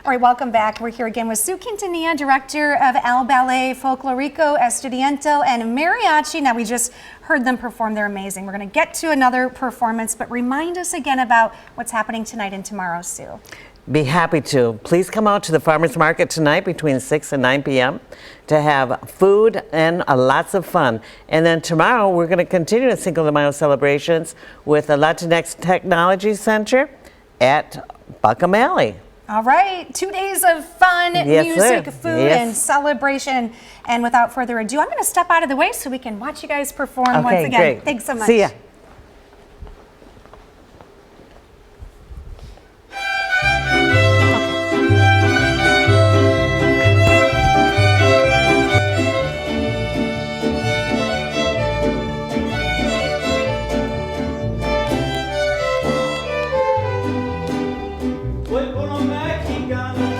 All right, welcome back. We're here again with Sue Quintanilla, director of El Ballet Folklorico Estudiantil and Mariachi. Now, we just heard them perform. They're amazing. We're going to get to another performance, but remind us again about what's happening tonight and tomorrow, Sue. Be happy to. Please come out to the farmers market tonight between 6 and 9 p.m. to have food and lots of fun. And then tomorrow we're going to continue the Cinco de Mayo celebrations with the Latinx Technology Center at Buckham Alley. All right, 2 days of fun, Yes, music, sir. food, Yes. and celebration. And without further ado, I'm going to step out of the way so we can watch you guys perform once again. Great. Thanks so much. See ya. Voy por lo mexicano.